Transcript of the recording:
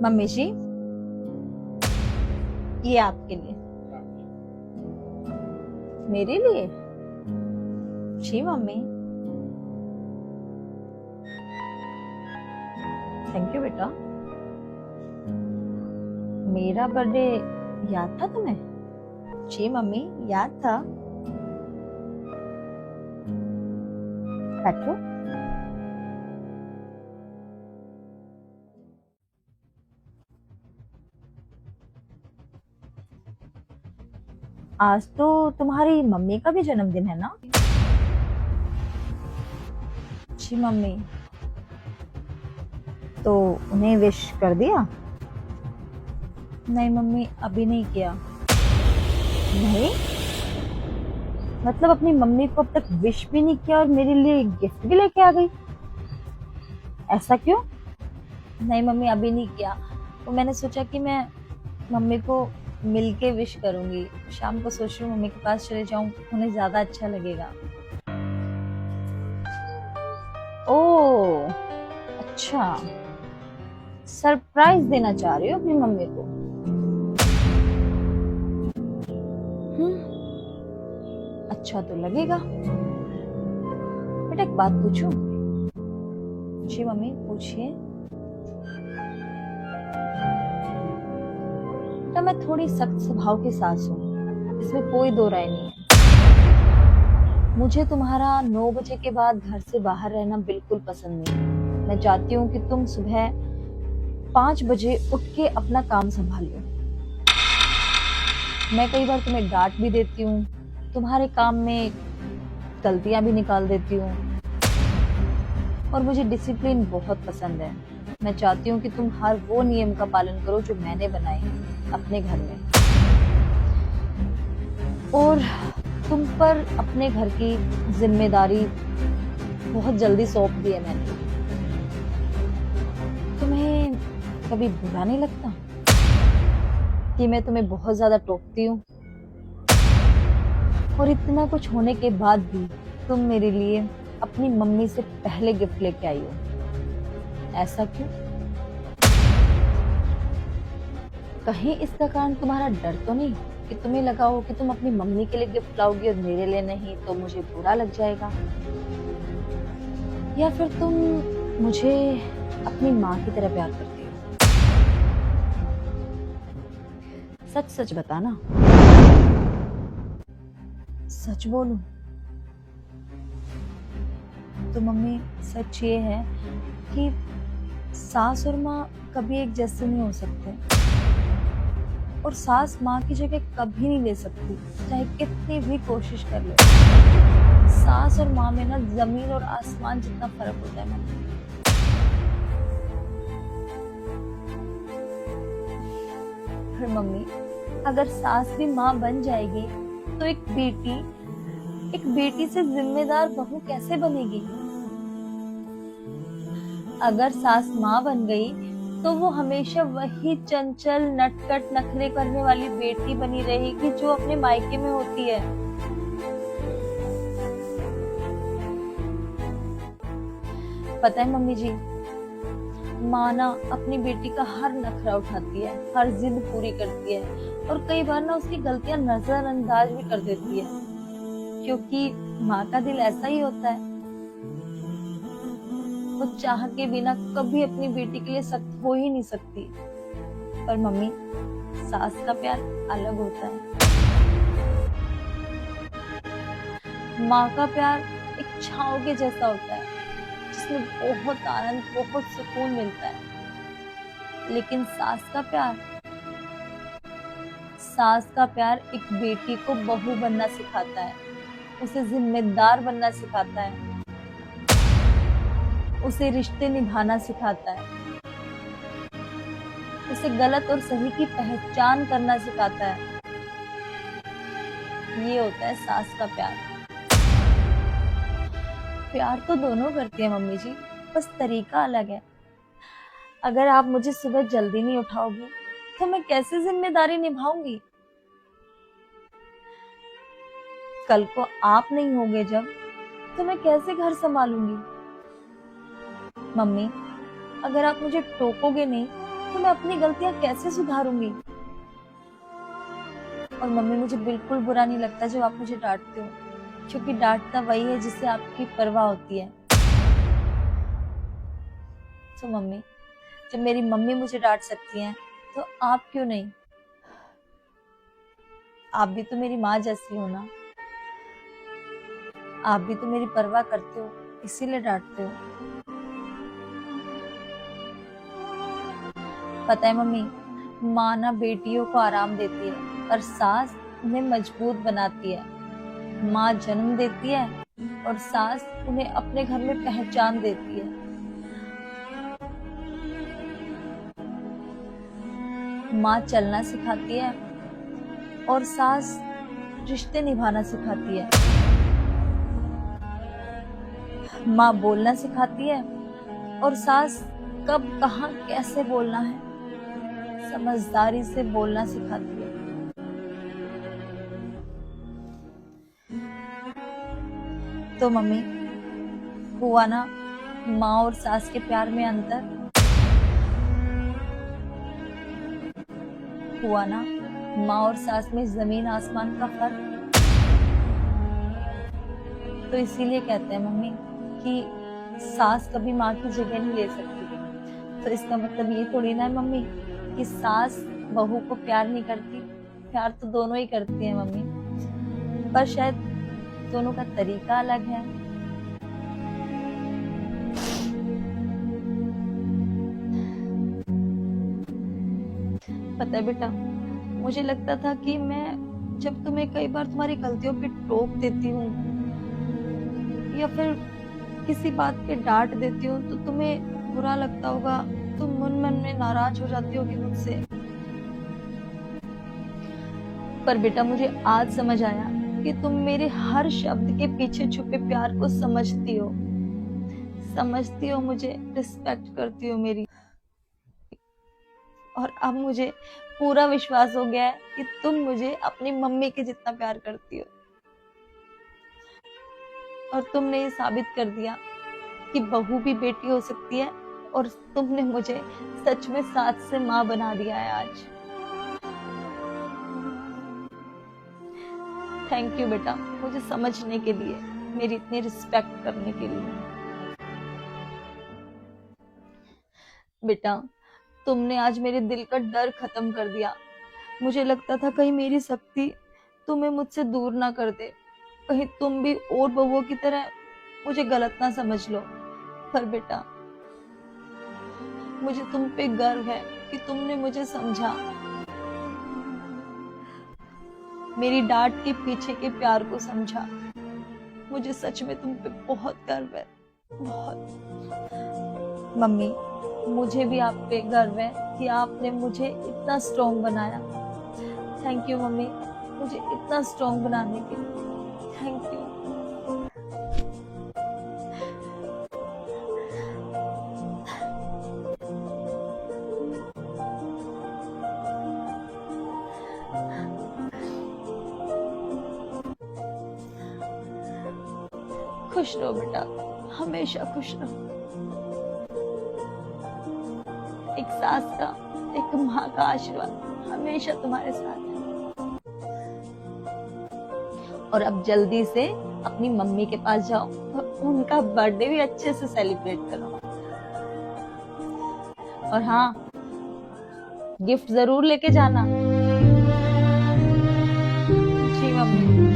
Mummy जी, ये आपके लिए। मेरे लिए? जी मम्मी। थैंक यू बेटा। मेरा बर्थडे याद था तुम्हें? जी मम्मी, याद था। बैठो। आज तो तुम्हारी मम्मी का भी जन्मदिन है ना? जी मम्मी। तो उन्हें विश कर दिया? नहीं मम्मी, अभी नहीं किया। नहीं, मतलब अपनी मम्मी को अब तक विश भी नहीं किया और मेरे लिए गिफ्ट भी लेके आ गई। ऐसा क्यों? नहीं मम्मी, अभी नहीं किया। तो मैंने सोचा कि मैं मम्मी को मिलके विश करूंगी। शाम को सोच रही हूँ मम्मी के पास चले जाऊं, उन्हें ज्यादा अच्छा लगेगा। ओह, अच्छा, सरप्राइज देना चाह रही हो अपनी मम्मी को? अच्छा तो लगेगा। बेटा एक बात पूछूं? जी मम्मी, पूछिए। बेटा मैं थोड़ी सख्त स्वभाव की सास हूँ, इसमें कोई दो राय नहीं है। मुझे तुम्हारा 9 बजे के बाद घर से बाहर रहना बिल्कुल पसंद नहीं। मैं चाहती हूँ कि तुम सुबह 5 बजे उठ के अपना काम संभाल लो। मैं कई बार तुम्हें डांट भी देती हूँ, तुम्हारे काम में गलतियां भी निकाल देती हूँ, और मुझे डिसिप्लिन बहुत पसंद है। मैं चाहती हूँ कि तुम हर वो नियम का पालन करो जो मैंने बनाए हैं अपने घर में, और तुम पर अपने घर की जिम्मेदारी बहुत जल्दी सौंप दी है मैंने। तुम्हें कभी बुरा नहीं लगता कि मैं तुम्हें बहुत ज्यादा टोकती हूँ, और इतना कुछ होने के बाद भी तुम मेरे लिए अपनी मम्मी से पहले गिफ्ट लेके आई हो? ऐसा क्यों? कहीं इसका कारण तुम्हारा डर तो नहीं कि तुम्हें लगा हो कि तुम अपनी मम्मी के लिए गिफ्ट लाओगी और मेरे लिए नहीं, तो मुझे बुरा लग जाएगा? या फिर तुम मुझे अपनी माँ की तरह प्यार करती हो? सच सच बताना। सच बोलूं तो मम्मी, सच ये है कि सास और माँ कभी एक जैसे नहीं हो सकते, और सास माँ की जगह कभी नहीं ले सकती, चाहे कितनी भी कोशिश कर ले। सास और माँ में ना जमीन और आसमान जितना फर्क होता है मम्मी। पर मम्मी, अगर सास भी माँ बन जाएगी तो एक बेटी से जिम्मेदार बहू कैसे बनेगी? अगर सास माँ बन गई तो वो हमेशा वही चंचल नटखट नखरे करने वाली बेटी बनी रहेगी जो अपने मायके में होती है। पता है मम्मी जी, माँ ना अपनी बेटी का हर नखरा उठाती है, हर जिद पूरी करती है, और कई बार ना उसकी गलतियां नजरअंदाज भी कर देती है, क्योंकि माँ का दिल ऐसा ही होता है। वो चाह के बिना कभी अपनी बेटी के लिए सख्त हो ही नहीं सकती। पर मम्मी, सास का प्यार अलग होता है। माँ का प्यार एक छांव के जैसा होता है, जिसमें बहुत आनंद, बहुत सुकून मिलता है। लेकिन सास का प्यार एक बेटी को बहू बनना सिखाता है, उसे जिम्मेदार बनना सिखाता है, उसे रिश्ते निभाना सिखाता है, उसे गलत और सही की पहचान करना सिखाता है। ये होता है सास का प्यार। प्यार तो दोनों करती है मम्मी जी, बस तरीका अलग है। अगर आप मुझे सुबह जल्दी नहीं उठाओगी तो मैं कैसे जिम्मेदारी निभाऊंगी? कल को आप नहीं होंगे जब, तो मैं कैसे घर संभालूंगी? मम्मी, अगर आप मुझे टोकोगे नहीं तो मैं अपनी गलतियां कैसे सुधारूंगी। और मम्मी मुझे बिल्कुल बुरा नहीं लगता जब आप मुझे डांटते हो, क्योंकि डांटना वही है जिससे आपकी परवाह होती है। तो मम्मी, जब मेरी मम्मी मुझे डांट सकती हैं तो आप क्यों नहीं? आप भी तो मेरी माँ जैसी हो ना, आप भी तो मेरी परवाह करते हो, इसीलिए डांटते हो। पता है मम्मी, माँ ना बेटियों को आराम देती है और सास उन्हें मजबूत बनाती है। माँ जन्म देती है और सास उन्हें अपने घर में पहचान देती है। माँ चलना सिखाती है और सास रिश्ते निभाना सिखाती है। माँ बोलना सिखाती है और सास कब कहाँ कैसे बोलना है समझदारी से बोलना सिखाती है। तो मम्मी, हुआ ना माँ और सास के प्यार में अंतर, हुआ ना माँ और सास में जमीन आसमान का फर्क। तो इसीलिए कहते हैं मम्मी कि सास कभी माँ की जगह नहीं ले सकती। तो इसका मतलब ये थोड़ी ना है मम्मी कि सास बहू को प्यार नहीं करती। प्यार तो दोनों ही करती है मम्मी, पर शायद दोनों का तरीका अलग है। पता है बेटा, मुझे लगता था कि मैं जब तुम्हें कई बार तुम्हारी गलतियों पे टोक देती हूँ या फिर किसी बात पे डांट देती हूँ तो तुम्हें बुरा लगता होगा, तुम मन मन में नाराज हो जाती होगी मुझसे। पर बेटा, मुझे आज समझ आया कि तुम मेरे हर शब्द के पीछे छुपे प्यार को समझती हो, मुझे रिस्पेक्ट करती हो मेरी। और अब मुझे पूरा विश्वास हो गया है कि तुम मुझे अपनी मम्मी के जितना प्यार करती हो। और तुमने ये साबित कर दिया कि बहू भी बेटी हो सकती है, और तुमने मुझे सच में सास से माँ बना दिया है आज। थैंक यू बेटा, मुझे समझने के लिए, मेरी इतनी रिस्पेक्ट करने के लिए। बेटा, तुमने आज मेरे दिल का डर खत्म कर दिया। मुझे लगता था कहीं मेरी शक्ति तुम्हें मुझसे दूर ना कर दे, कहीं तुम भी और बहुओं की तरह मुझे गलत ना समझ लो। पर बेटा, मुझे तुम पे गर्व है कि तुमने मुझे समझा, मेरी डांट के पीछे के प्यार को समझा। मुझे सच में तुम पे बहुत गर्व है, बहुत। मम्मी, मुझे भी आप पे गर्व है कि आपने मुझे इतना स्ट्रॉन्ग बनाया। थैंक यू मम्मी, मुझे इतना स्ट्रॉन्ग बनाने के लिए। Thank you. खुश रहो बेटा, हमेशा खुश रहो। एक सास का, एक माँ का आशीर्वाद हमेशा तुम्हारे साथ है। और अब जल्दी से अपनी मम्मी के पास जाओ और उनका बर्थडे भी अच्छे से सेलिब्रेट करो। और हाँ, गिफ्ट जरूर लेके जाना। जी मम्मी।